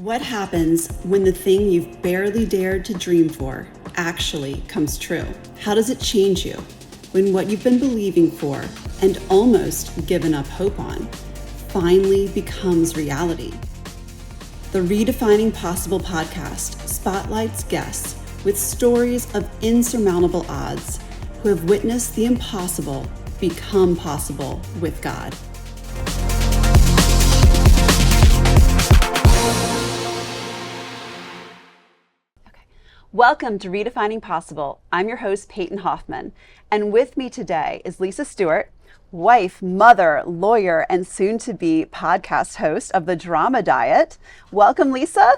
What happens when the thing you've barely dared to dream for actually comes true? How does it change you when what you've been believing for and almost given up hope on finally becomes reality? The Redefining Possible podcast spotlights guests with stories of insurmountable odds who have witnessed the impossible become possible with God. Welcome to Redefining Possible. I'm your host, Peyton Hoffman, and with me today is Lisa Stuart, wife, mother, lawyer, and soon-to-be podcast host of The Drama Diet. Welcome, Lisa.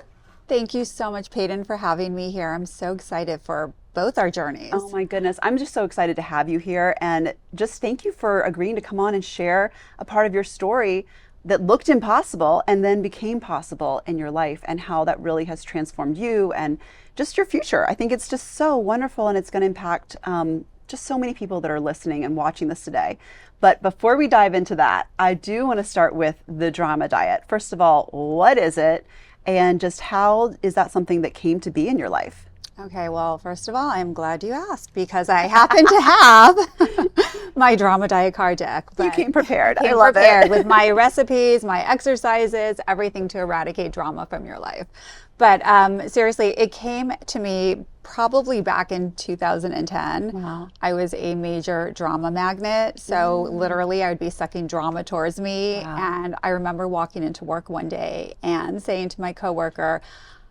Thank you so much, Peyton, for having me here. I'm so excited for both our journeys. Oh my goodness, I'm just so excited to have you here, and just thank you for agreeing to come on and share a part of your story that looked impossible and then became possible in your life, and how that really has transformed you and just your future. I think it's just so wonderful, and it's going to impact just so many people that are listening and watching this today. But before we dive into that, I do want to start with the Drama Diet. First of all, what is it? And just how is that something that came to be in your life? Okay, well, first of all, I'm glad you asked because I happen to have my Drama Diet card deck. You came prepared. I love it. With my recipes, my exercises, everything to eradicate drama from your life. But seriously, it came to me probably back in 2010. Wow. I was a major drama magnet. So literally I would be sucking drama towards me. Wow. And I remember walking into work one day and saying to my coworker,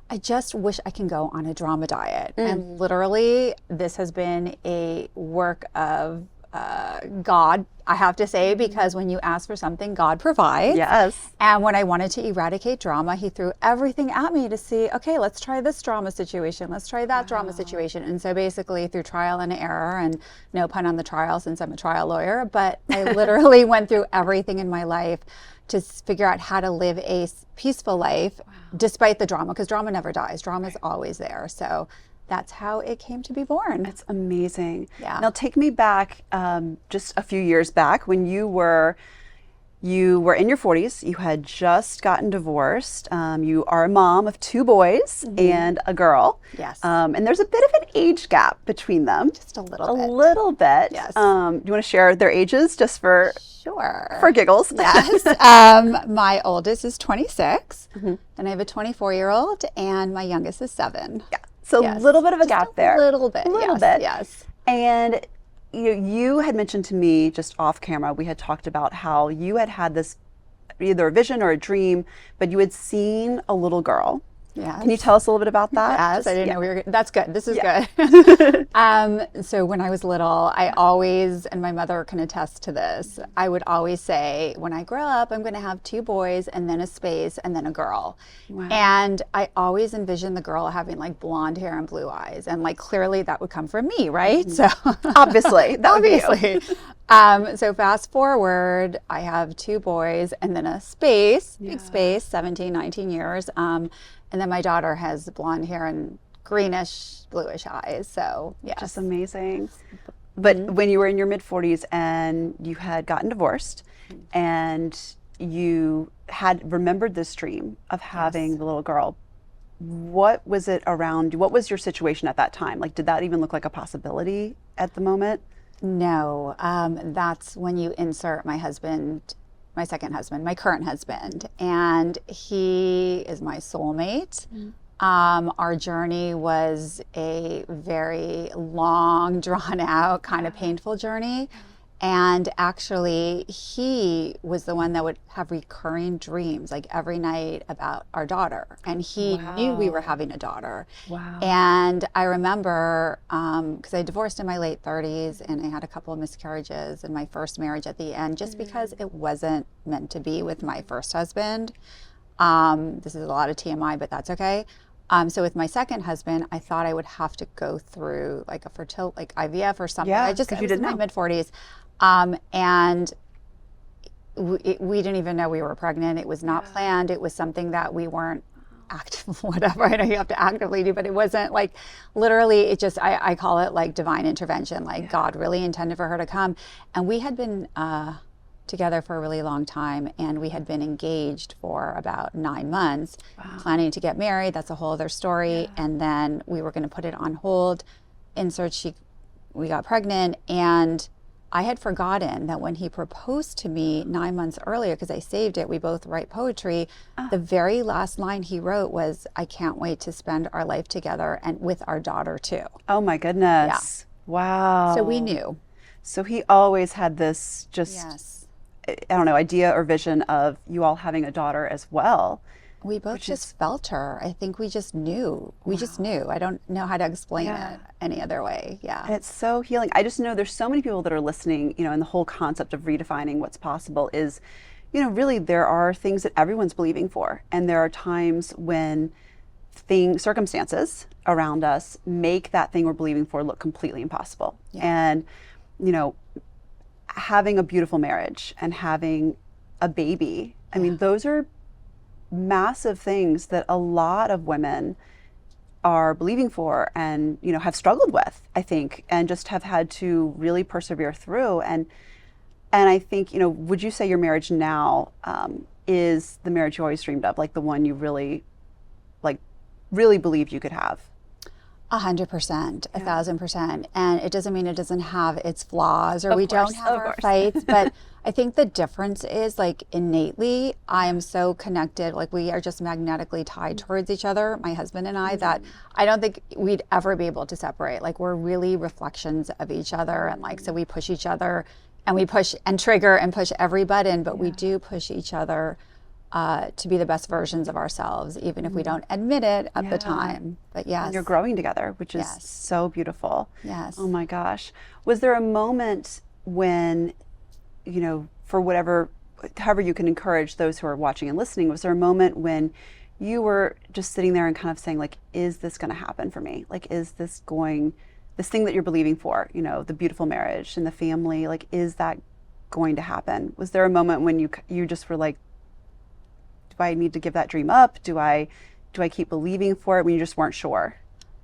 I just wish I can go on a drama diet. And literally, this has been a work of God, I have to say, because when you ask for something, God provides. Yes. And when I wanted to eradicate drama, he threw everything at me to see, okay, let's try this drama situation. Let's try that drama situation. And so basically through trial and error, and no pun on the trial since I'm a trial lawyer, but I literally went through everything in my life to figure out how to live a peaceful life despite the drama, because drama never dies. Drama is always there. So that's how it came to be born. That's amazing. Yeah. Now take me back just a few years back when you were in your 40s. You had just gotten divorced. You are a mom of 2 boys and a girl. Yes. And there's a bit of an age gap between them. Just a little bit. A little bit. Yes. Do you want to share their ages just for giggles? Yes. My oldest is 26. Then I have a 24-year-old, and my youngest is 7. Yeah. So a little bit of a gap there. A little bit. Yes. And you had mentioned to me just off camera, we had talked about how you had this either a vision or a dream, but you had seen a little girl. Yes. Can you tell us a little bit about that? Yes, I didn't know we were. That's good. This is good. So when I was little, I always, and my mother can attest to this, I would always say, when I grow up, I'm going to have 2 boys and then a space and then a girl. Wow. And I always envisioned the girl having like blonde hair and blue eyes, and like clearly that would come from me, right? So obviously, that would be you. So fast forward, I have 2 boys and then a space, big space, 17, 19 years. And then my daughter has blonde hair and greenish, bluish eyes. So, yes. Just amazing. But when you were in your mid-40s and you had gotten divorced and you had remembered this dream of having the little girl, what was it around? What was your situation at that time? Like, did that even look like a possibility at the moment? No. That's when you insert my husband, my second husband, my current husband, and he is my soulmate. Our journey was a very long, drawn out, kind of painful journey. And actually, he was the one that would have recurring dreams, like every night, about our daughter. And he knew we were having a daughter. Wow. And I remember, because I divorced in my late 30s, and I had a couple of miscarriages in my first marriage at the end, just because it wasn't meant to be with my first husband. This is a lot of TMI, but that's okay. So with my second husband, I thought I would have to go through like a like IVF or something. Yeah, I was in my mid-40s. And we didn't even know we were pregnant. It was not planned. It was something that we weren't active, whatever. I know you have to actively do, but it wasn't like, literally, it just, I call it like divine intervention. Like God really intended for her to come. And we had been together for a really long time, and we had been engaged for about 9 months, planning to get married. That's a whole other story. And then we were going to put it on hold. We got pregnant, and I had forgotten that when he proposed to me 9 months earlier, because I saved it, we both write poetry, the very last line he wrote was, "I can't wait to spend our life together and with our daughter too." Oh my goodness. Wow. So we knew. So he always had this just, Yes. I don't know, idea or vision of you all having a daughter as well. We both just felt her. I think we just knew. We just knew. I don't know how to explain it any other way. Yeah. And it's so healing. I just know there's so many people that are listening, you know, and the whole concept of redefining what's possible is, you know, really there are things that everyone's believing for. And there are times when circumstances around us make that thing we're believing for look completely impossible. And, you know, having a beautiful marriage and having a baby, I mean, those are massive things that a lot of women are believing for and, you know, have struggled with, I think, and just have had to really persevere through. And I think, you know, would you say your marriage now is the marriage you always dreamed of, like the one you really believed you could have? 100%, 1,000%. And it doesn't mean it doesn't have its flaws or we don't have our fights, but I think the difference is, like, innately, I am so connected, like we are just magnetically tied towards each other, my husband and I, that I don't think we'd ever be able to separate. Like, we're really reflections of each other, and like, so we push each other, and we push and trigger and push every button, but we do push each other to be the best versions of ourselves, even if we don't admit it at the time. But yes. And you're growing together, which is so beautiful. Yes. Oh my gosh. Was there a moment when, you know, for however you can encourage those who are watching and listening, was there a moment when you were just sitting there and kind of saying, like, is this going to happen for me? Like, is this thing that you're believing for, you know, the beautiful marriage and the family, like, is that going to happen? Was there a moment when you just were like, do I need to give that dream up? Do I keep believing for it, when you just weren't sure?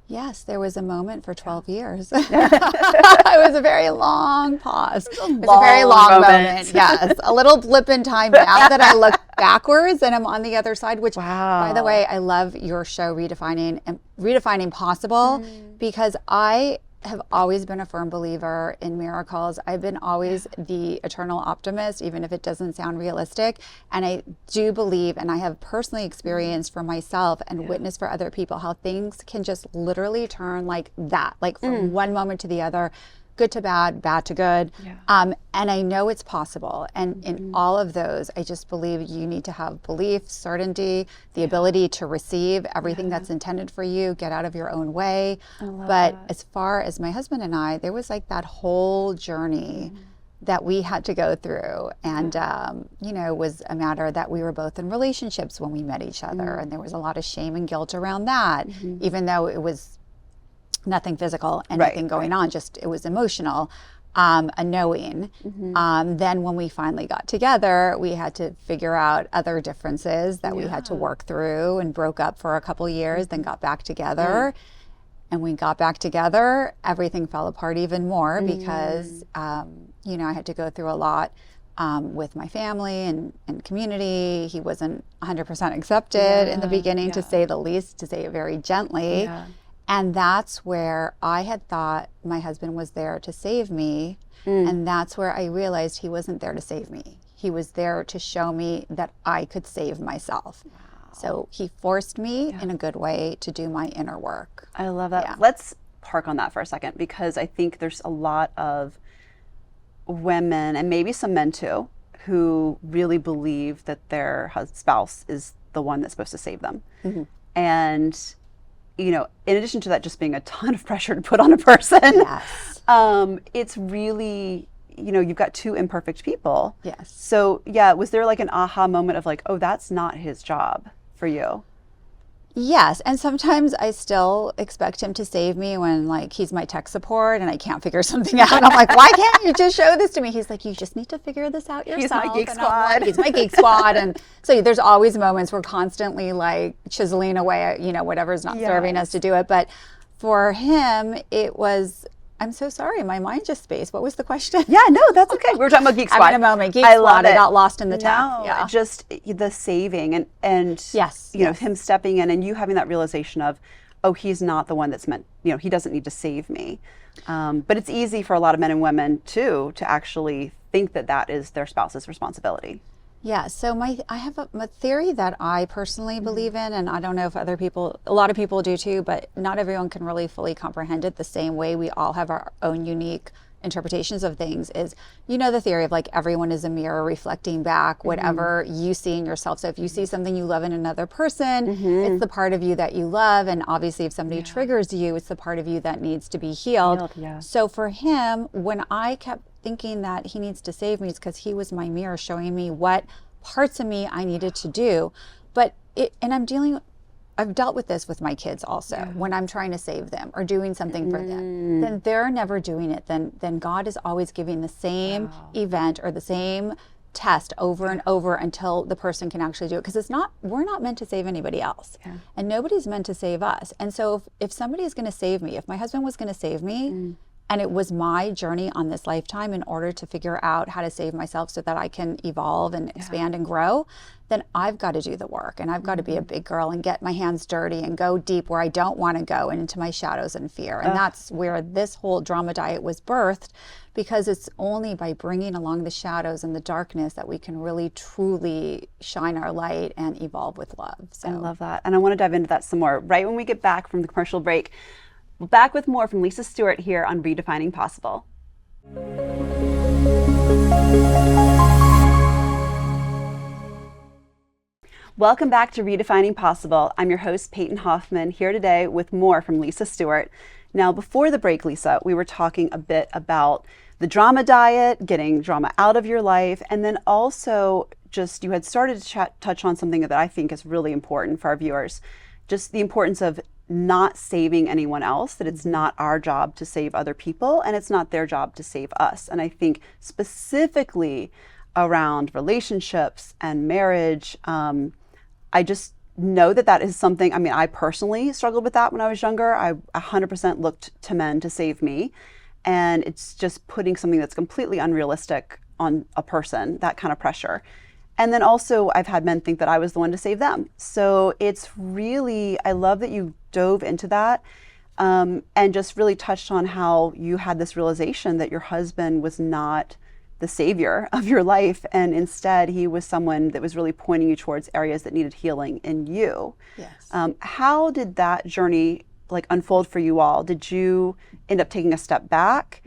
Yes, there was a moment for 12 years. It was a very long pause. It was a very long moment. Yes, a little blip in time now that I look backwards and I'm on the other side, which, by the way, I love your show, Redefining Possible, because I have always been a firm believer in miracles. I've been always the eternal optimist, even if it doesn't sound realistic. And I do believe, and I have personally experienced for myself and witnessed for other people, how things can just literally turn like that, like from one moment to the other, good to bad, bad to good. And I know it's possible. And in all of those, I just believe you need to have belief, certainty, the ability to receive everything that's intended for you, get out of your own way. But as far as my husband and I, there was like that whole journey that we had to go through. And, you know, it was a matter that we were both in relationships when we met each other. And there was a lot of shame and guilt around that, even though it was nothing physical and nothing going on, just it was emotional, a knowing. Then when we finally got together, we had to figure out other differences that we had to work through, and broke up for a couple years, then got back together. And when we got back together, everything fell apart even more because, you know, I had to go through a lot with my family and community. He wasn't 100% accepted in the beginning, to say the least, to say it very gently. And that's where I had thought my husband was there to save me. And that's where I realized he wasn't there to save me. He was there to show me that I could save myself. So he forced me in a good way to do my inner work. I love that. Let's park on that for a second, because I think there's a lot of women, and maybe some men too, who really believe that their spouse is the one that's supposed to save them. And, you know, in addition to that just being a ton of pressure to put on a person, it's really, you know, you've got two imperfect people. So was there like an aha moment of like, oh, that's not his job for you? Yes, and sometimes I still expect him to save me when, like, he's my tech support and I can't figure something out. I'm like, why can't you just show this to me? He's like, you just need to figure this out yourself. He's my geek and squad. Like, he's my geek squad. And so there's always moments we're constantly like chiseling away at, you know, whatever's not serving us to do it. But for him, it was I'm so sorry. My mind just spaced. What was the question? Yeah, no, that's okay. We were talking about Geek Squad. I'm in a moment. Geek I Squad. love it. I got lost in the tech. No, Yeah. just the saving and Yes, you know, yes. him stepping in and you having that realization of, oh, he's not the one that's meant, you know, he doesn't need to save me. But it's easy for a lot of men and women too to actually think that that is their spouse's responsibility. Yeah, so I have a theory that I personally believe in, and I don't know if other people, a lot of people do too, but not everyone can really fully comprehend it the same way. We all have our own unique interpretations of things. Is, you know, the theory of like everyone is a mirror reflecting back whatever you see in yourself. So if you see something you love in another person, it's the part of you that you love, and obviously if somebody triggers you, it's the part of you that needs to be healed. Yeah. So for him, when I kept thinking that he needs to save me, it's because he was my mirror showing me what parts of me I needed to do. But I've dealt with this with my kids also. When I'm trying to save them or doing something for them, then they're never doing it. Then God is always giving the same event or the same test over and over until the person can actually do it. Because we're not meant to save anybody else, and nobody's meant to save us. And so if somebody is going to save me, if my husband was going to save me, and it was my journey on this lifetime in order to figure out how to save myself so that I can evolve and expand and grow, then I've got to do the work, and I've got to be a big girl and get my hands dirty and go deep where I don't want to go and into my shadows and fear. And that's where this whole drama diet was birthed, because it's only by bringing along the shadows and the darkness that we can really truly shine our light and evolve with love. So I love that. And I want to dive into that some more right when we get back from the commercial break. Back with more from Lisa Stuart here on Redefining Possible. Welcome back to Redefining Possible. I'm your host, Peyton Hoffman, here today with more from Lisa Stuart. Now, before the break, Lisa, we were talking a bit about the drama diet, getting drama out of your life, and then also just you had started to touch on something that I think is really important for our viewers, just the importance of not saving anyone else, that it's not our job to save other people and it's not their job to save us. And I think specifically around relationships and marriage, I just know that that is something, I mean, I personally struggled with that when I was younger. I 100% looked to men to save me. And it's just putting something that's completely unrealistic on a person, that kind of pressure. And then also I've had men think that I was the one to save them. So it's really, I love that you dove into that and just really touched on how you had this realization that your husband was not the savior of your life, and instead he was someone that was really pointing you towards areas that needed healing in you. Yes. How did that journey like unfold for you all? Did you end up taking a step back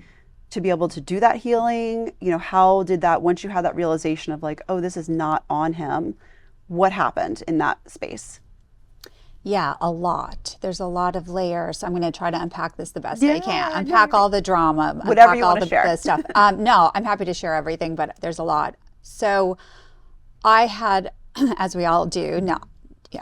to be able to do that healing? You know, how did that, once you had that realization of like, oh, this is not on him, what happened in that space? Yeah, a lot. There's a lot of layers. I'm going to try to unpack this the best I can. Unpack all the drama, whatever unpack you all want to share. the stuff. No, I'm happy to share everything, but there's a lot. So I had, as we all do,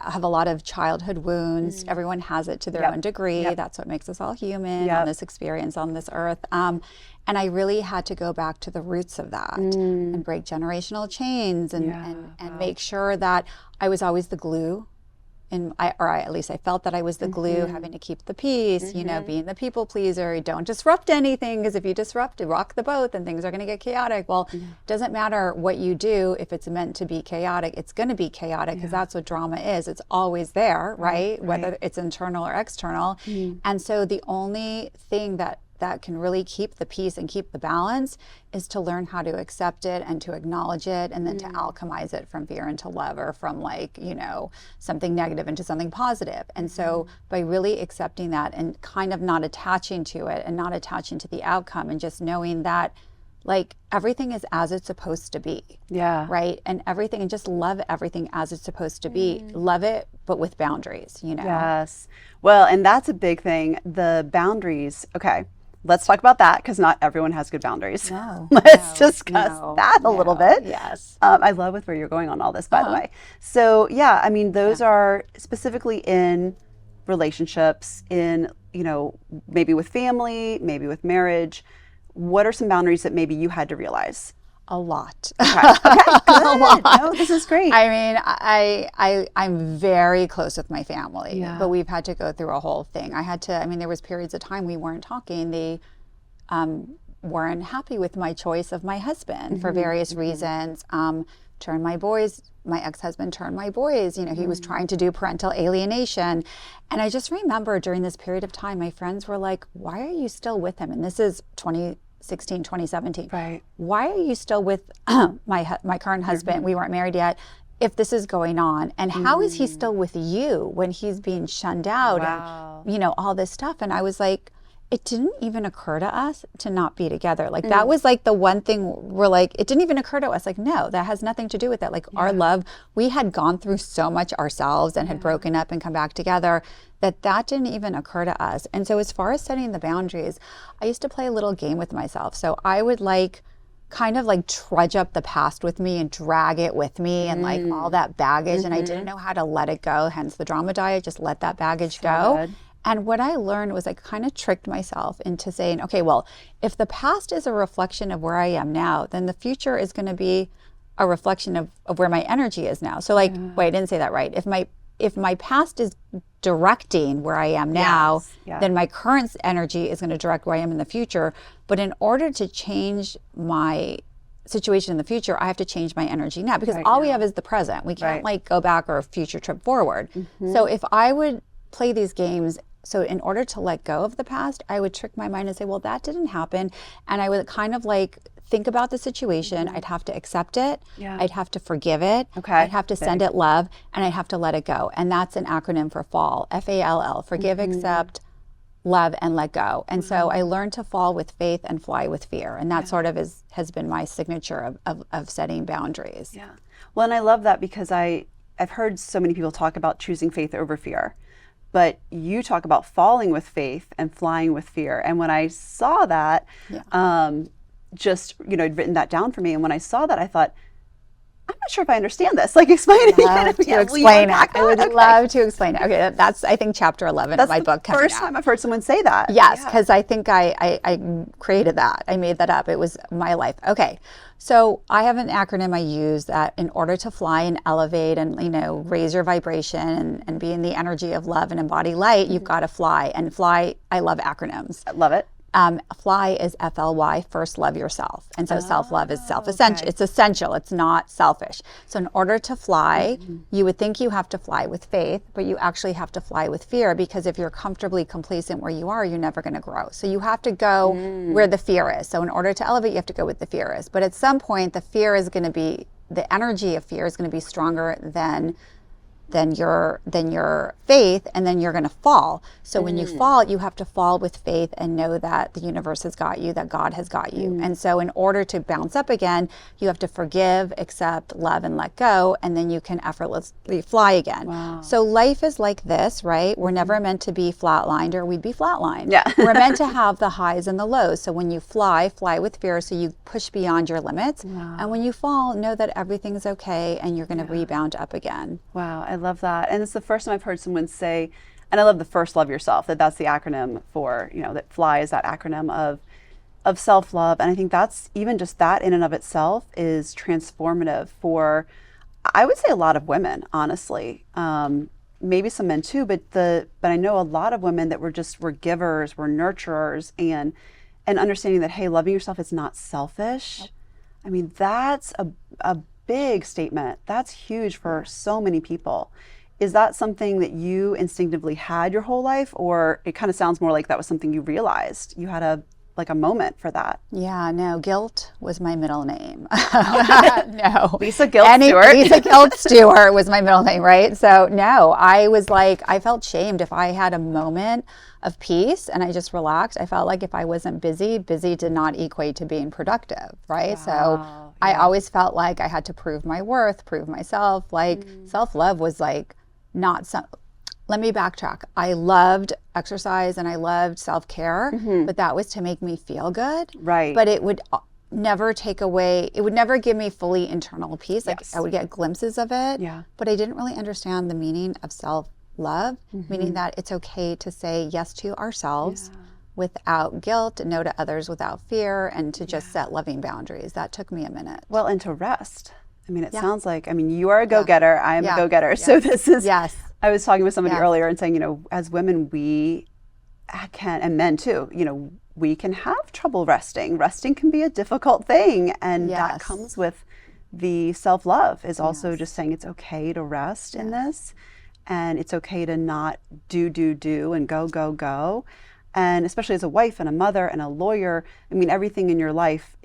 I have a lot of childhood wounds. Everyone has it to their own degree. That's what makes us all human on this experience on this earth. And I really had to go back to the roots of that and break generational chains and make sure that I was always the glue. At least I felt that I was the glue, having to keep the peace, you know, being the people pleaser. Don't disrupt anything, because if you disrupt it, rock the boat, then things are going to get chaotic. Well, it doesn't matter what you do. If it's meant to be chaotic, it's going to be chaotic, because that's what drama is. It's always there, right? Whether it's internal or external. And so the only thing that can really keep the peace and keep the balance is to learn how to accept it and to acknowledge it, and then to alchemize it from fear into love, or from like, you know, something negative into something positive. And so by really accepting that and kind of not attaching to it and not attaching to the outcome, and just knowing that like everything is as it's supposed to be. Yeah. Right. And everything, and just love everything as it's supposed to be. Love it, but with boundaries, you know? Yes. Well, and that's a big thing. The boundaries. Okay. Let's talk about that, because not everyone has good boundaries. Let's discuss that a little bit. Yes. I love with where you're going on all this, by the way. So yeah, I mean, those are specifically in relationships, in, you know, maybe with family, maybe with marriage. What are some boundaries that maybe you had to realize? A lot. Okay, good. A lot. No, this is great. I mean, I'm very close with my family, but we've had to go through a whole thing. There was periods of time we weren't talking. weren't happy with my choice of my husband for various reasons. My ex-husband turned my boys, he was trying to do parental alienation. And I just remember during this period of time, my friends were like, why are you still with him? And this is 2016, 2017. Right. Why are you still with my current husband? We weren't married yet. If this is going on, and how is he still with you when he's being shunned out and, all this stuff? And I was like, it didn't even occur to us to not be together. Like that was like the one thing we're like, it didn't even occur to us. Like, no, that has nothing to do with it. Like our love, we had gone through so much ourselves and had broken up and come back together that didn't even occur to us. And so as far as setting the boundaries, I used to play a little game with myself. So I would kind of trudge up the past with me and drag it with me and all that baggage. And I didn't know how to let it go. Hence the drama diet, just let that baggage go. Good. And what I learned was I kind of tricked myself into saying, okay, well, if the past is a reflection of where I am now, then the future is going to be a reflection of where my energy is now. So wait, I didn't say that right. If my past is directing where I am now, then my current energy is going to direct where I am in the future. But in order to change my situation in the future, I have to change my energy now, because all we have is the present. We can't go back or a future trip forward. So if I would play these games, so in order to let go of the past, I would trick my mind and say, well, that didn't happen. And I would kind of think about the situation. I'd have to accept it. I'd have to forgive it. I'd have to send it love, and I'd have to let it go. And that's an acronym for FALL, F-A-L-L, forgive, accept, love, and let go. And so I learned to fall with faith and fly with fear. And that sort of has been my signature of setting boundaries. Yeah. Well, and I love that, because I've heard so many people talk about choosing faith over fear. But you talk about falling with faith and flying with fear. And when I saw that, I'd written that down for me. And when I saw that, I thought, I'm not sure if I understand this. Explain it again. Explain it. I would love to explain it. Okay, that's, I think, chapter 11 of my book coming out. First time I've heard someone say that. Yes, because I think I created that. I made that up. It was my life. Okay, so I have an acronym I use that in order to fly and elevate and raise your vibration and be in the energy of love and embody light, you've got to fly. And fly, I love acronyms. I love it. Fly is F-L-Y, first love yourself. And so self-love is self-essential. It's essential. It's not selfish. So in order to fly, you would think you have to fly with faith, but you actually have to fly with fear, because if you're comfortably complacent where you are, you're never going to grow. So you have to go where the fear is. So in order to elevate, you have to go where the fear is. But at some point, the energy of fear is going to be stronger than your faith, and then you're going to fall. So when you fall, you have to fall with faith and know that the universe has got you, that God has got you. And so in order to bounce up again, you have to forgive, accept, love, and let go, and then you can effortlessly fly again. Wow. So life is like this, right? We're never meant to be flatlined, or we'd be flatlined. Yeah. We're meant to have the highs and the lows. So when you fly with fear, so you push beyond your limits. Wow. And when you fall, know that everything's okay, and you're going to rebound up again. Wow, I love that. And it's the first time I've heard someone say, and I love the first love yourself, that's the acronym for, that FLY is that acronym of self-love. And I think that's, even just that in and of itself is transformative for, I would say, a lot of women, honestly. Maybe some men too, but I know a lot of women that were givers, were nurturers, and understanding that, hey, loving yourself is not selfish. I mean, that's a big statement. That's huge for so many people. Is that something that you instinctively had your whole life, or it kind of sounds more like that was something you realized? You had a moment for that. Yeah, no, Guilt was my middle name. No. Lisa Stuart. Lisa Stuart was my middle name, right? So no, I felt shamed if I had a moment of peace and I just relaxed. I felt like if I wasn't busy did not equate to being productive, right? Wow. So I always felt like I had to prove my worth, prove myself. Self-love was not some. Let me backtrack. I loved exercise and I loved self-care, but that was to make me feel good. Right. But it would never take away, it would never give me fully internal peace. I would get glimpses of it, but I didn't really understand the meaning of self-love, meaning that it's okay to say yes to ourselves without guilt, and no to others without fear, and to just set loving boundaries. That took me a minute. Well, and to rest. I mean, it sounds like, you are a go-getter, I am a go-getter. Yes. So this is, I was talking with somebody earlier and saying, as women, we can, and men too, we can have trouble resting. Resting can be a difficult thing. And that comes with the self-love, is also just saying it's okay to rest in this. And it's okay to not do and go. And especially as a wife and a mother and a lawyer, I mean, everything in your life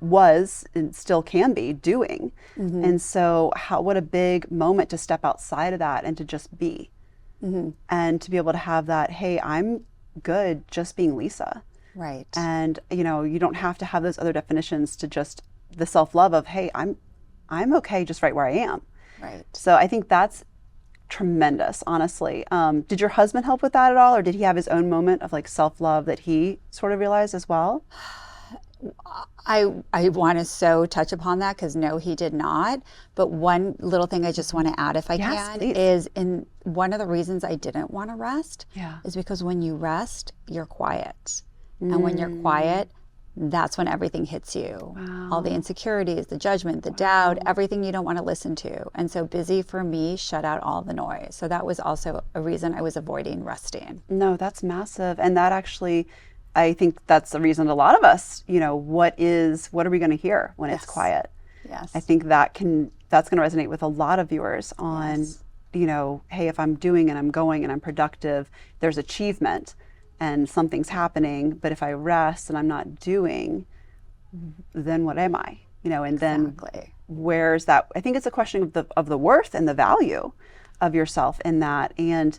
was and still can be doing. And so what a big moment to step outside of that and to just be. And to be able to have that, hey, I'm good just being Lisa. Right. And, you don't have to have those other definitions to just the self-love of, hey, I'm okay just right where I am. Right. So I think that's tremendous, honestly. Did your husband help with that at all? Or did he have his own moment of like self-love that he sort of realized as well? I want to so touch upon that, because no, he did not. But one little thing I just want to add, if I can, please. is in one of the reasons I didn't want to rest is because when you rest, you're quiet. And when you're quiet, that's when everything hits you. All the insecurities, the judgment, the doubt, everything you don't want to listen to. And so busy for me shut out all the noise. So that was also a reason I was avoiding resting. No, that's massive. And that actually, I think that's the reason a lot of us, what are we going to hear when it's quiet? Yes. I think that's going to resonate with a lot of viewers on, hey, if I'm doing and I'm going and I'm productive, there's achievement and something's happening. But if I rest and I'm not doing, then what am I? And then where's that? I think it's a question of the worth and the value of yourself in that. And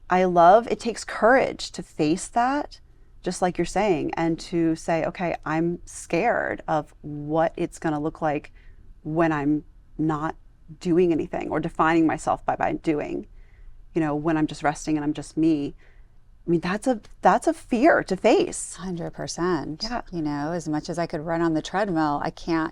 I love, it takes courage to face that, just like you're saying, and to say, okay, I'm scared of what it's going to look like when I'm not doing anything or defining myself by doing, when I'm just resting and I'm just me. I mean, that's a fear to face. 100%. Yeah. As much as I could run on the treadmill,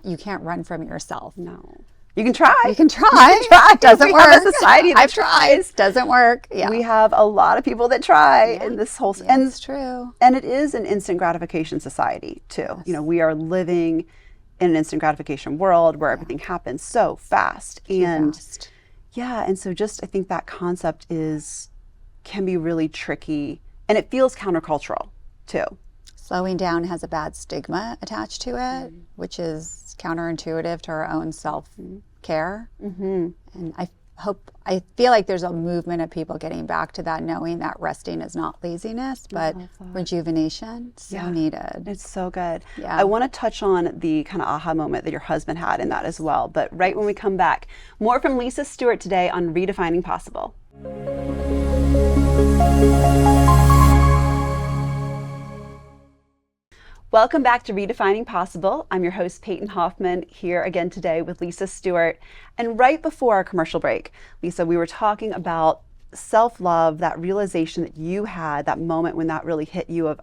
you can't run from yourself. No. You can try. You can try. It doesn't work. Have a society that I've tried. Doesn't work. Yeah. We have a lot of people that try in this whole. Yeah, it's true. And it is an instant gratification society too. Yes. We are living in an instant gratification world where everything happens so fast. And so just I think that concept can be really tricky, and it feels countercultural too. Slowing down has a bad stigma attached to it, which is counterintuitive to our own self-care. And I feel like there's a movement of people getting back to that, knowing that resting is not laziness, but rejuvenation. So needed. It's so good. Yeah. I want to touch on the kind of aha moment that your husband had in that as well. But right when we come back, more from Lisa Stuart today on Redefining Possible. Welcome back to Redefining Possible. I'm your host, Peyton Hoffman, here again today with Lisa Stuart. And right before our commercial break, Lisa, we were talking about self-love, that realization that you had, that moment when that really hit you of,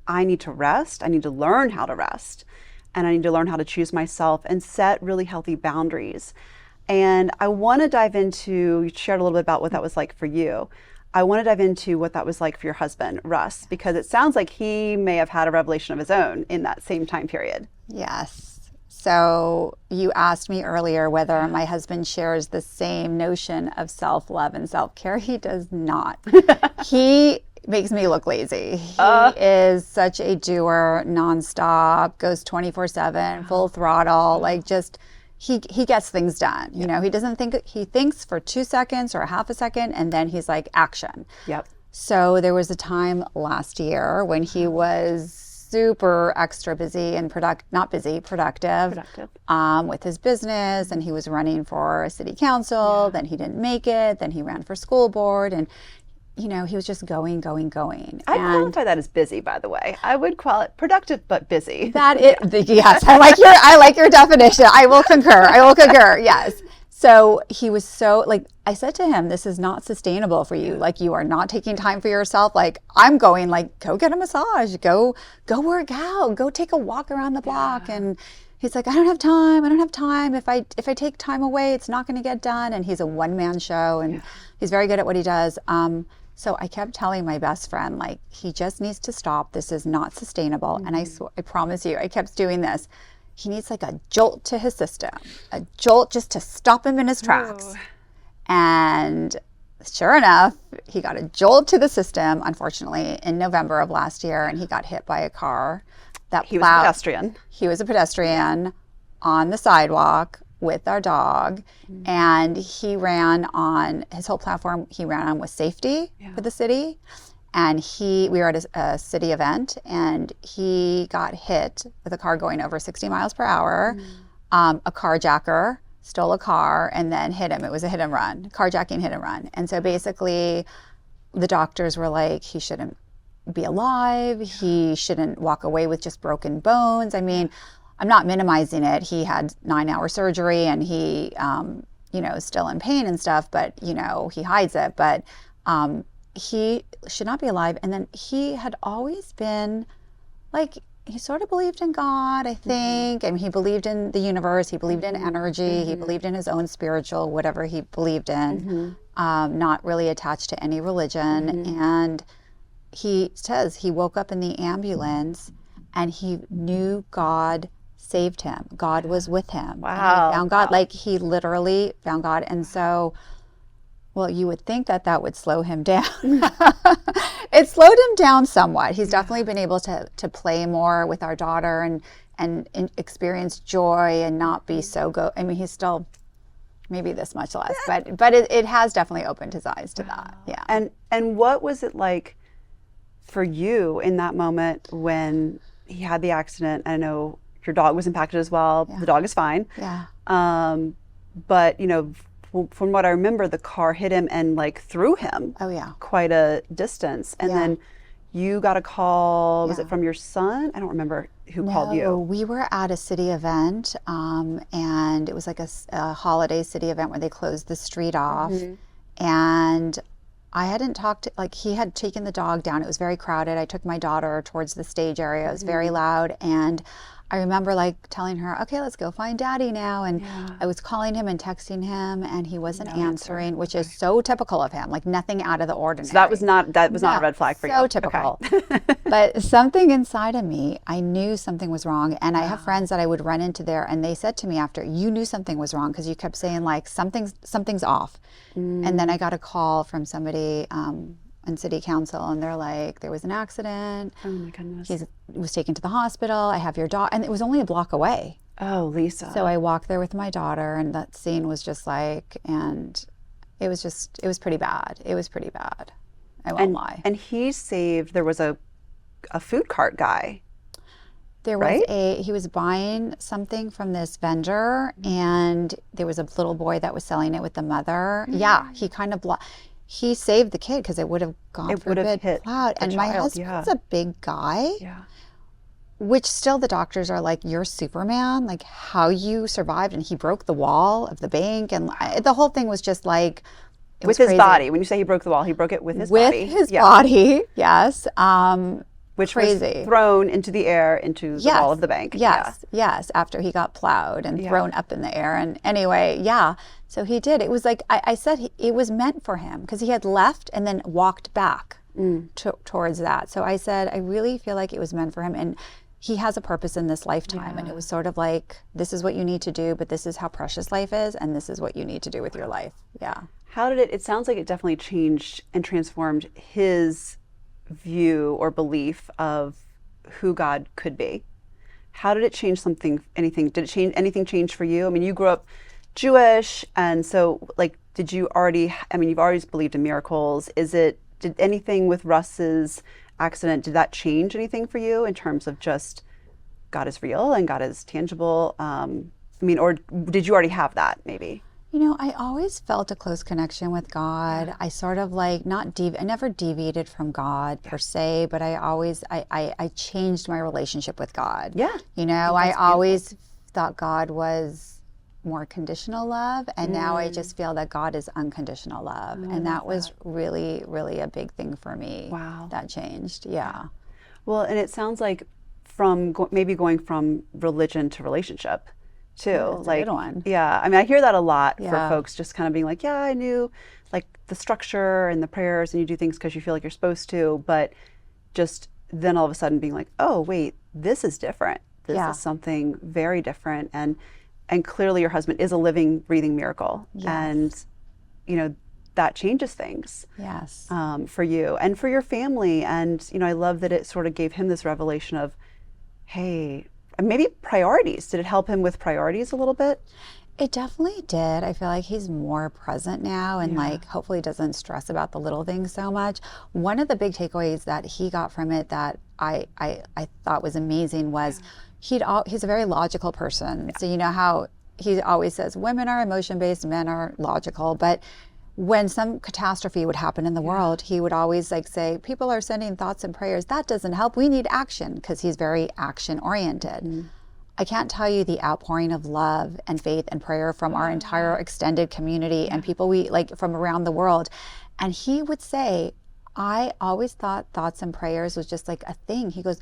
I need to rest, I need to learn how to rest, and I need to learn how to choose myself and set really healthy boundaries. And I want to dive into, you shared a little bit about what that was like for you. I want to dive into what that was like for your husband, Russ, because it sounds like he may have had a revelation of his own in that same time period. Yes. So you asked me earlier whether my husband shares the same notion of self-love and self-care. He does not. He makes me look lazy. He is such a doer, nonstop, goes 24/7, full throttle, like just... He gets things done. He doesn't think, he thinks for 2 seconds or a half a second, and then he's like, action. Yep. So there was a time last year when he was super extra busy and productive. With his business, and he was running for city council, then he didn't make it, then he ran for school board, and he was just going. I qualify that as busy, by the way. I would call it productive but busy. Yes, I like your definition. I will concur. Yes. So he was so, like, I said to him, this is not sustainable for you. Like, you are not taking time for yourself. Like, I'm going, like, go get a massage, go work out, go take a walk around the block. And he's like, I don't have time. If I take time away, it's not going to get done. And he's a one-man show, and he's very good at what he does. So I kept telling my best friend, like, he just needs to stop. This is not sustainable. And I promise you, I kept doing this. He needs like a jolt to his system, a jolt just to stop him in his tracks. And sure enough, he got a jolt to the system, unfortunately, in November of last year, and he got hit by a car that He was a pedestrian. He was a pedestrian on the sidewalk with our dog, and he ran on his whole platform. He ran on with safety for the city, and we were at a city event, and he got hit with a car going over 60 miles per hour. A carjacker stole a car and then hit him. It was a hit and run, carjacking hit and run. And so basically, the doctors were like, he shouldn't be alive. He shouldn't walk away with just broken bones. I mean, I'm not minimizing it. He had 9-hour surgery and he, is still in pain and stuff, but, he hides it. But he should not be alive. And then he had always been like, he sort of believed in God, I think. I mean, he believed in the universe. He believed in energy. He believed in his own spiritual, whatever he believed in, not really attached to any religion. And he says he woke up in the ambulance and he knew God saved him. God was with him. Wow. He found God. Like, he literally found God. And so, well, you would think that would slow him down. It slowed him down somewhat. He's definitely been able to play more with our daughter and experience joy and not be so I mean, he's still maybe this much less, but it has definitely opened his eyes to that. Yeah. And what was it like for you in that moment when he had the accident? I know your dog was impacted as well. The dog is fine. Yeah. But from what I remember, the car hit him and like threw him. Oh yeah. Quite a distance. And then you got a call. Was it from your son? I don't remember who called you. We were at a city event, and it was like a holiday city event where they closed the street off. And I hadn't talked to, like, he had taken the dog down. It was very crowded. I took my daughter towards the stage area. It was very loud. And I remember like telling her, okay, let's go find Daddy now. And I was calling him and texting him and he wasn't answering, which is so typical of him, like nothing out of the ordinary. So that was not a red flag for you. So typical. Okay. But something inside of me, I knew something was wrong. And I have friends that I would run into there and they said to me after, you knew something was wrong because you kept saying like, something's off. And then I got a call from somebody in city council and they're like, there was an accident. Oh my goodness. He was taken to the hospital. I have your daughter. And it was only a block away. Oh, Lisa. So I walked there with my daughter and that scene was just like, and it was pretty bad. It was pretty bad. I won't lie. And there was a food cart guy. There was he was buying something from this vendor and there was a little boy that was selling it with the mother. Yeah, he kind of he saved the kid because it would have gone for a bit plowed. And my husband's a big guy, which still the doctors are like, you're Superman, like how you survived. And he broke the wall of the bank. And the whole thing was just like, with his body. When you say he broke the wall, he broke it with his body. With his body, yes. Which was thrown into the air into the wall of the bank. Yes, after he got plowed and thrown up in the air. And anyway, so he did. It was like, I said it was meant for him because he had left and then walked back towards that. So I said, I really feel like it was meant for him. And he has a purpose in this lifetime. And it was sort of like, this is what you need to do, but this is how precious life is. And this is what you need to do with your life. Yeah. How did it sounds like it definitely changed and transformed his view or belief of who God could be. How did it change anything? Did it change anything change for you? I mean, you grew up Jewish, and so like, you've always believed in miracles. Did anything with Russ's accident, did that change anything for you in terms of just God is real and God is tangible? Or did you already have that maybe? I always felt a close connection with God. I sort of like I never deviated from God per se, but I changed my relationship with God. Yeah. I always thought God was more conditional love, and now I just feel that God is unconditional love. And that was really, really a big thing for me. Wow. That changed. Yeah. Well, and it sounds like maybe going from religion to relationship too. That's a good one. Yeah. I mean, I hear that a lot for folks just kind of being like, I knew like the structure and the prayers and you do things because you feel like you're supposed to, but just then all of a sudden being like, oh, wait, this is different. This is something very different. And clearly your husband is a living, breathing miracle. Yes. And, that changes things. Yes. For you and for your family. And, I love that it sort of gave him this revelation of, hey, maybe priorities. Did it help him with priorities a little bit? It definitely did. I feel like he's more present now and like hopefully doesn't stress about the little things so much. One of the big takeaways that he got from it that I thought was amazing was he's a very logical person. So you know how he always says women are emotion-based, men are logical, but when some catastrophe would happen in the world, he would always like say, people are sending thoughts and prayers. That doesn't help. We need action, because he's very action oriented. I can't tell you the outpouring of love and faith and prayer from our entire extended community and people we like from around the world. And he would say, I always thought thoughts and prayers was just like a thing. He goes,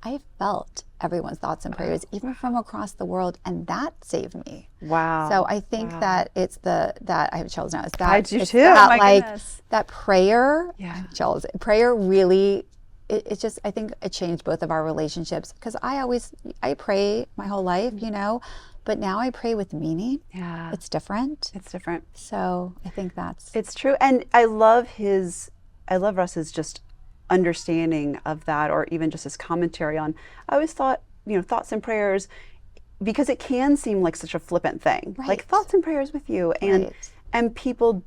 I felt everyone's thoughts and prayers, even from across the world, and that saved me. Wow. So I think that it's that I have chills now. It's that I do too. That, My like goodness. That prayer. Yeah. I have chills. Prayer really. It's just, I think it changed both of our relationships, because I pray my whole life, but now I pray with meaning. Yeah. It's different. It's different. So I think it's true. And I love Russ's just understanding of that, or even just his commentary on, I always thought, thoughts and prayers, because it can seem like such a flippant thing, like thoughts and prayers with you. And people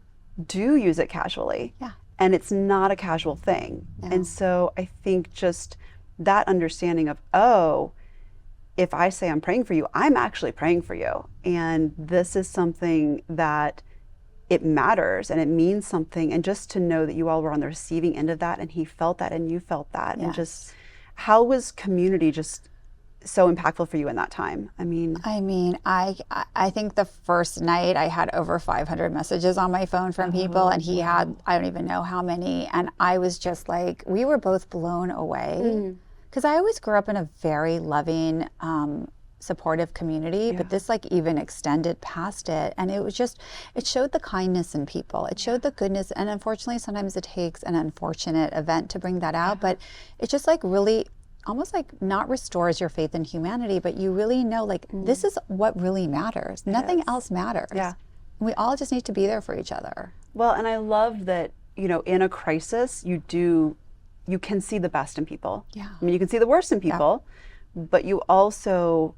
do use it casually. Yeah. And it's not a casual thing. No. And so I think just that understanding of, oh, if I say I'm praying for you, I'm actually praying for you. And this is something that it matters and it means something. And just to know that you all were on the receiving end of that, and he felt that and you felt that. Yes. And just, how was community just so impactful for you in that time? I think the first night I had over 500 messages on my phone from people, and he had, I don't even know how many. And I was just like, we were both blown away, because I always grew up in a very loving, supportive community, but this like even extended past it. And it was just, it showed the kindness in people. It showed the goodness. And unfortunately, sometimes it takes an unfortunate event to bring that out, but it just like really almost like not restores your faith in humanity, but you really know like this is what really matters. Nothing else matters. Yeah. We all just need to be there for each other. Well, and I love that, in a crisis, you can see the best in people. Yeah. I mean, you can see the worst in people, but you also,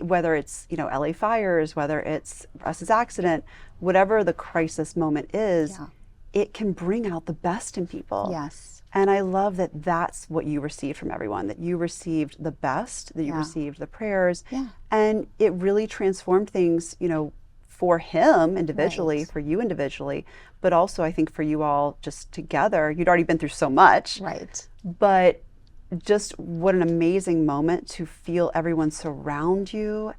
whether it's, LA fires, whether it's Russ's accident, whatever the crisis moment is, it can bring out the best in people. Yes. And I love that that's what you received from everyone, that you received the best, that you received the prayers. Yeah. And it really transformed things, for him individually, for you individually, but also I think for you all just together. You'd already been through so much. Right. But just what an amazing moment to feel everyone surround you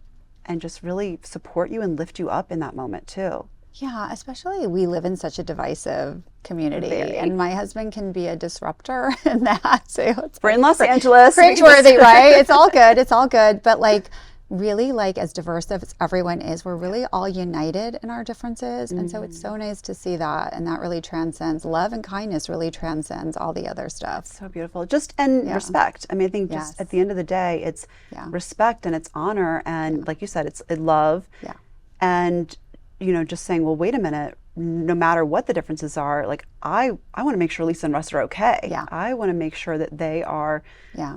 and just really support you and lift you up in that moment too. Yeah, especially we live in such a divisive community, and my husband can be a disruptor in that. So we're in Los Angeles. Cringeworthy, right? It's all good. It's all good. But like, really, like as diverse as everyone is, we're really all united in our differences. And so it's so nice to see that. And that really transcends, love and kindness really transcends all the other stuff. So beautiful. Respect. I mean, I think just at the end of the day, it's respect and it's honor. And like you said, it's love. Yeah. And just saying, well, wait a minute, no matter what the differences are, like I want to make sure Lisa and Russ are okay. Yeah. I want to make sure that they are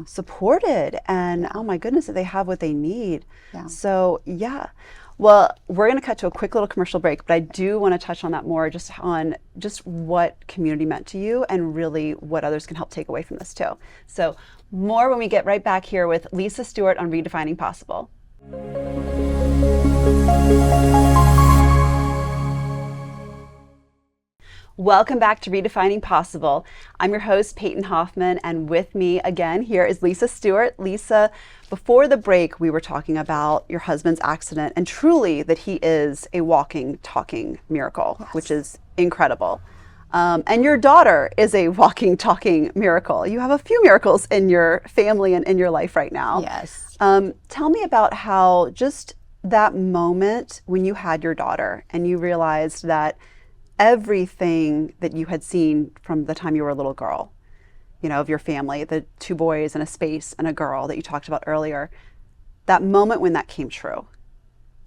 supported and oh my goodness, that they have what they need. Yeah. So well, we're going to cut to a quick little commercial break, but I do want to touch on that more, just on just what community meant to you and really what others can help take away from this too. So more when we get right back here with Lisa Stuart on Redefining Possible. Welcome back to Redefining Possible. I'm your host, Peyton Hoffman, and with me again here is Lisa Stuart. Lisa, before the break, we were talking about your husband's accident and truly that he is a walking, talking miracle, which is incredible. And your daughter is a walking, talking miracle. You have a few miracles in your family and in your life right now. Yes. Tell me about how just that moment when you had your daughter and you realized that everything that you had seen from the time you were a little girl, of your family, the 2 boys and a space and a girl that you talked about earlier, that moment when that came true,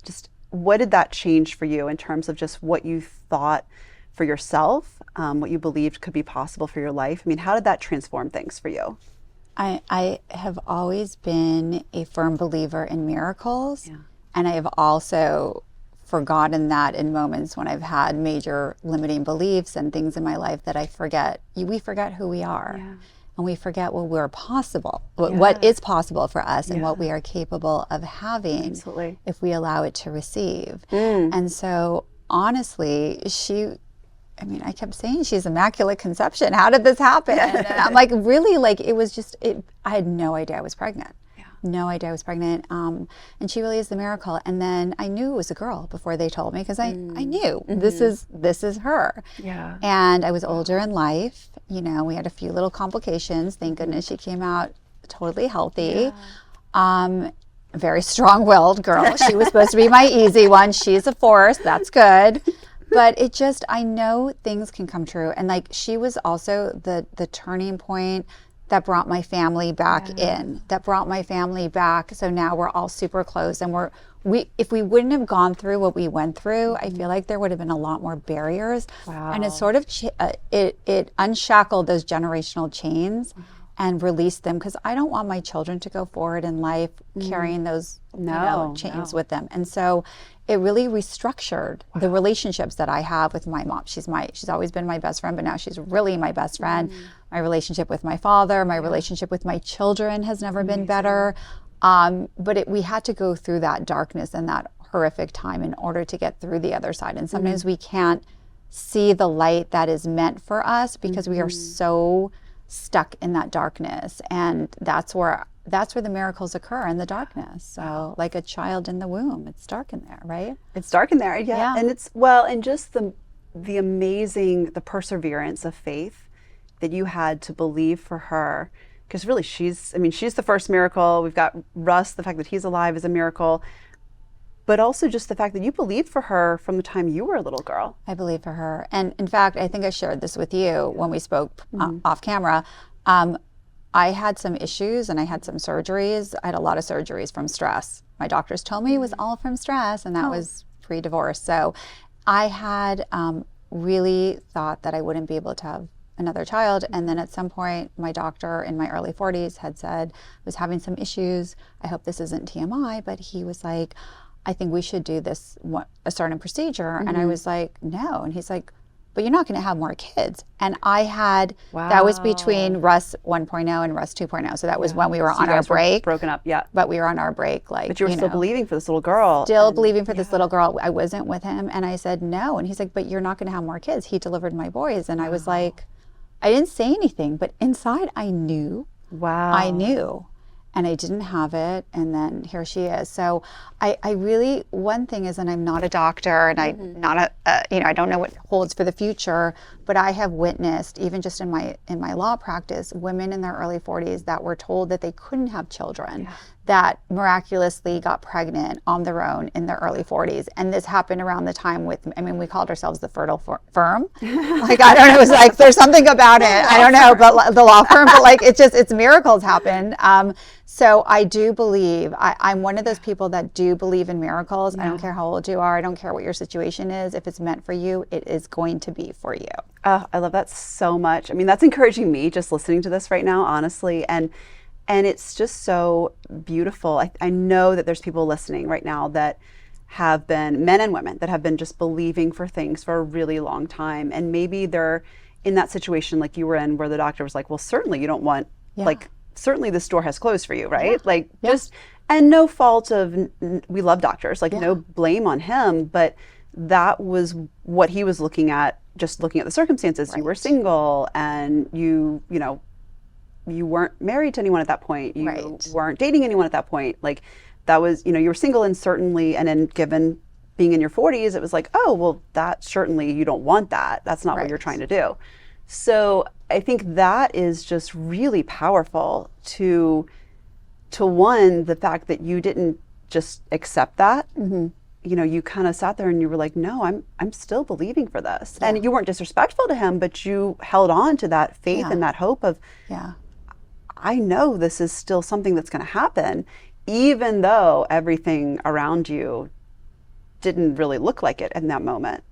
just what did that change for you in terms of just what you thought for yourself, what you believed could be possible for your life. I mean, how did that transform things for you? I have always been a firm believer in miracles. Yeah. And I have also forgotten that in moments when I've had major limiting beliefs and things in my life that I forget. We forget who we are. Yeah. And we forget what we're possible, Yeah. what is possible for us and Yeah. what we are capable of having Absolutely. if we allow it to receive. And so honestly, I kept saying she's immaculate conception. How did this happen? And I'm like, really, like it was just, I had no idea I was pregnant. No idea I was pregnant. And she really is the miracle. And then I knew it was a girl before they told me, because I knew this is her. Yeah. And I was older in life. You know, we had a few little complications. Thank goodness she came out totally healthy. Very strong-willed girl. She was supposed to be my easy one. She's a force. That's good. But it just, I know things can come true. And like, she was also the turning point that brought my family back in, that brought my family back. So now we're all super close, and if we wouldn't have gone through what we went through, I feel like there would have been a lot more barriers. Wow. And it sort of, it unshackled those generational chains and released them, because I don't want my children to go forward in life carrying those chains with them. And so it really restructured the relationships that I have with my mom. She's always been my best friend, but now she's really my best friend. My relationship with my father, my relationship with my children has never been better. But we had to go through that darkness and that horrific time in order to get through the other side. And sometimes we can't see the light that is meant for us because we are so stuck in that darkness. And that's where the miracles occur, in the darkness. So like a child in the womb, it's dark in there, right? It's dark in there, yeah. And it's, and just the amazing, the perseverance of faith that you had to believe for her. Because really, she's the first miracle. We've got Russ, the fact that he's alive is a miracle. But also just the fact that you believed for her from the time you were a little girl. I believe for her. And in fact, I think I shared this with you when we spoke off camera. I had some issues and I had some surgeries. I had a lot of surgeries from stress. My doctors told me it was all from stress, and that was pre-divorce. So I had really thought that I wouldn't be able to have another child. And then at some point, my doctor in my early 40s had said I was having some issues. I hope this isn't TMI, but he was like, I think we should do a certain procedure. And I was like, no. And he's like, but you're not going to have more kids. And I had, that was between Russ 1.0 and Russ 2.0. So that was when we were on our break. Broken up, yeah. But we were on our break. But you were still believing for this little girl. Still believing for this little girl. I wasn't with him. And I said, no. And he's like, but you're not going to have more kids. He delivered my boys. And I was like, I didn't say anything. But inside I knew. Wow. I knew. And I didn't have it, and then here she is. So I really, one thing is, and I'm not a doctor, and I'm not I don't know what holds for the future, but I have witnessed, even just in my law practice, women in their early 40s that were told that they couldn't have children, that miraculously got pregnant on their own in their early 40s. And this happened around the time we called ourselves the fertile firm. Like, I don't know, it was like, there's something about it. I don't know, but the law firm, but like, it's miracles happen. So I do believe, I'm one of those people that do believe in miracles. I don't care how old you are. I don't care what your situation is. If it's meant for you, it is going to be for you. I love that so much. I mean, that's encouraging me just listening to this right now, honestly. And it's just so beautiful. I know that there's people listening right now that have been, men and women, that have been just believing for things for a really long time. And maybe they're in that situation like you were in, where the doctor was like, well, certainly you don't want, like, certainly this door has closed for you, right? Like, just, and no fault of, we love doctors, like no blame on him, but that was what he was looking at, just looking at the circumstances. You were single, and you weren't married to anyone at that point. You weren't dating anyone at that point. Like, that was, you were single, and certainly, and then given being in your 40s, it was like, oh, well, that certainly, you don't want that. That's not what you're trying to do. So I think that is just really powerful to one, the fact that you didn't just accept that. You kind of sat there and you were like, no, I'm still believing for this. And you weren't disrespectful to him, but you held on to that faith and that hope of, I know this is still something that's going to happen, even though everything around you didn't really look like it in that moment.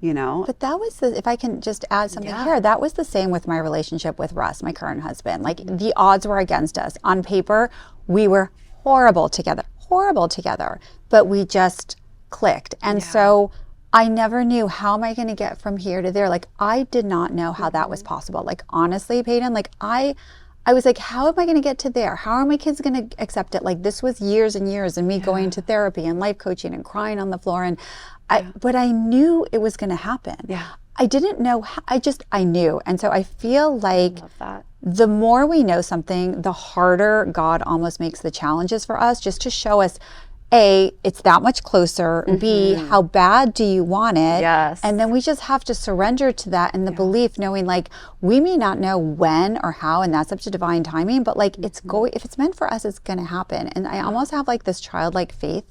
you know? But that was if I can just add something here, that was the same with my relationship with Russ, my current husband. Like the odds were against us. On paper, we were horrible together, but we just clicked. And so I never knew, how am I going to get from here to there? Like, I did not know how that was possible. Like, honestly, Peyton, like I was like, how am I going to get to there? How are my kids going to accept it? Like, this was years and years and me going to therapy and life coaching and crying on the floor. And but I knew it was going to happen. Yeah. I didn't know how, I knew. And so I feel like the more we know something, the harder God almost makes the challenges for us, just to show us, A, it's that much closer. B, how bad do you want it? Yes. And then we just have to surrender to that in the belief, knowing like we may not know when or how, and that's up to divine timing, but like if it's meant for us, it's going to happen. And I almost have like this childlike faith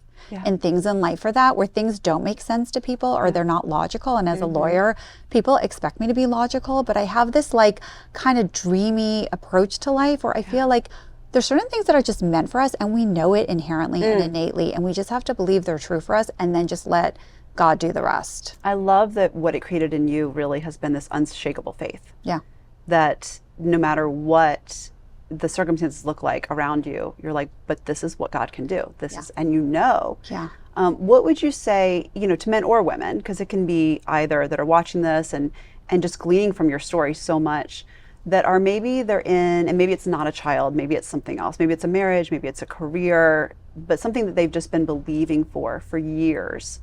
in things in life for that, where things don't make sense to people or they're not logical. And as a lawyer, people expect me to be logical, but I have this like kind of dreamy approach to life where I feel like there's certain things that are just meant for us and we know it inherently and innately, and we just have to believe they're true for us and then just let God do the rest. I love that what it created in you really has been this unshakable faith. Yeah. That no matter what the circumstances look like around you, you're like, but this is what God can do. This is, and you know. Yeah. What would you say, you know, to men or women, because it can be either, that are watching this and just gleaning from your story so much, that are maybe they're in, and maybe it's not a child, maybe it's something else, maybe it's a marriage, maybe it's a career, but something that they've just been believing for years.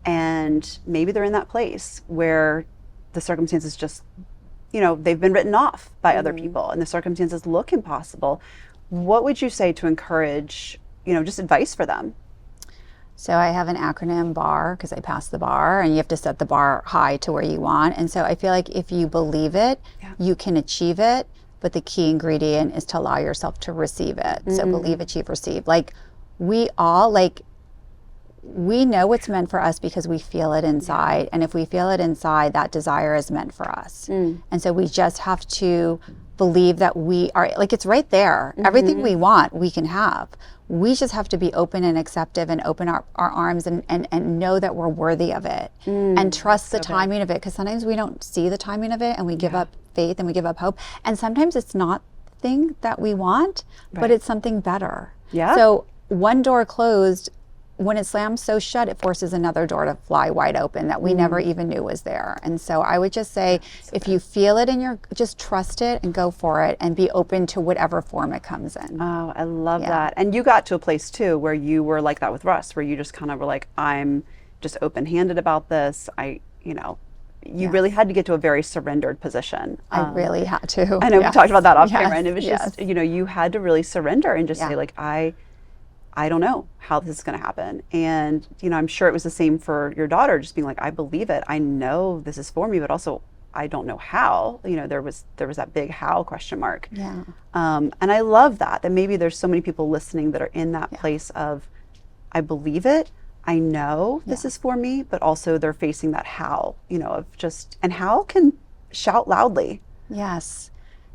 And maybe they're in that place where the circumstances just, you know, they've been written off by other people and the circumstances look impossible. What would you say to encourage, you know, just advice for them? So I have an acronym BAR, because I passed the bar, and you have to set the bar high to where you want. And so I feel like if you believe it, you can achieve it. But the key ingredient is to allow yourself to receive it. So believe, achieve, receive. Like we all, like, we know what's meant for us because we feel it inside. And if we feel it inside, that desire is meant for us. And so we just have to believe that we are, like, it's right there. Everything we want, we can have. We just have to be open and acceptive and open our arms and know that we're worthy of it and trust the timing of it. Because sometimes we don't see the timing of it and we give up faith and we give up hope. And sometimes it's not the thing that we want, but it's something better. Yeah. So one door closed, when it slams so shut, it forces another door to fly wide open that we never even knew was there. And so I would just say, if you feel it in your, just trust it and go for it and be open to whatever form it comes in. Oh, I love that. And you got to a place too where you were like that with Russ, where you just kind of were like, I'm just open-handed about this. You know, you really had to get to a very surrendered position. I really had to. I know we talked about that off camera, and it was just, you know, you had to really surrender and just say like, I don't know how this is going to happen. And, you know, I'm sure it was the same for your daughter, just being like, I believe it. I know this is for me, but also I don't know how. You know, there was that big how question mark. Yeah. And I love that maybe there's so many people listening that are in that place of, I believe it. I know this is for me, but also they're facing that how, you know, of just, and how can shout loudly. Yes.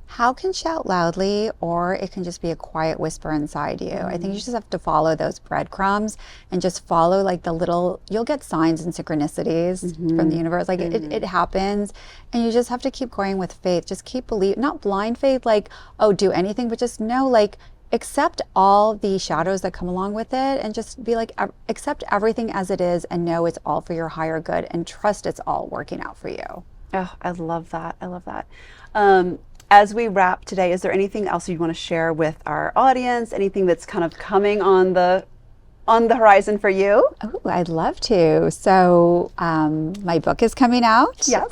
How can shout loudly, or it can just be a quiet whisper inside you. I think you just have to follow those breadcrumbs and just follow like the little, you'll get signs and synchronicities from the universe. Like it happens, and you just have to keep going with faith. Just keep believing, not blind faith, like, oh, do anything, but just know, like, accept all the shadows that come along with it and just be like, accept everything as it is and know it's all for your higher good and trust it's all working out for you. Oh, I love that. I love that. As we wrap today, is there anything else you want to share with our audience? Anything that's kind of coming on the horizon for you? Oh, I'd love to. So my book is coming out. Yes.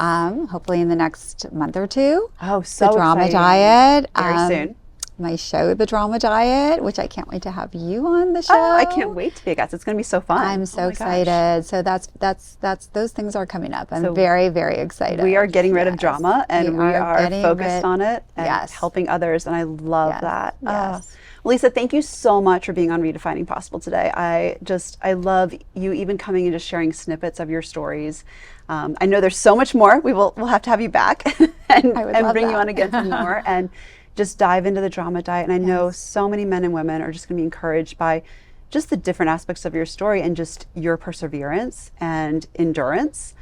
Hopefully in the next month or two. Oh, so The Drama exciting. Diet. Very soon. My show, The Drama Diet, which I can't wait to have you on the show. Oh, I can't wait to be a guest. It's going to be so fun. I'm so excited. Gosh. So that's those things are coming up. I'm very, very excited. We are getting rid of drama, and we are focused on it and Yes. helping others, and I love that. Yes. Lisa, thank you so much for being on Redefining Possible today. I love you even coming and just sharing snippets of your stories. I know there's so much more. We'll have to have you back and bring you on again for more and just dive into the drama diet. And I know so many men and women are just going to be encouraged by just the different aspects of your story and just your perseverance and endurance.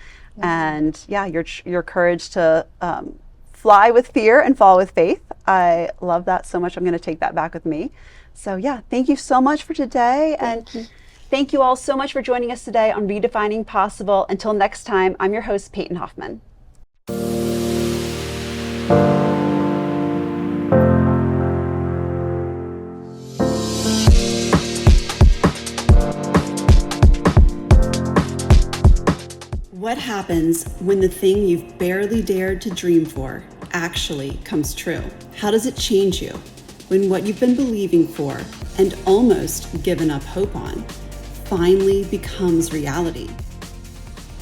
and your courage to fly with fear and fall with faith. I love that so much. I'm going to take that back with me. So thank you so much for today. Thank you all so much for joining us today on Redefining Possible. Until next time, I'm your host, Peyton Hoffman. What happens when the thing you've barely dared to dream for actually comes true? How does it change you when what you've been believing for and almost given up hope on finally becomes reality?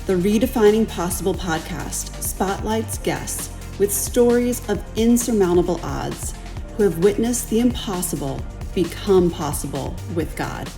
The Redefining Possible podcast spotlights guests with stories of insurmountable odds who have witnessed the impossible become possible with God.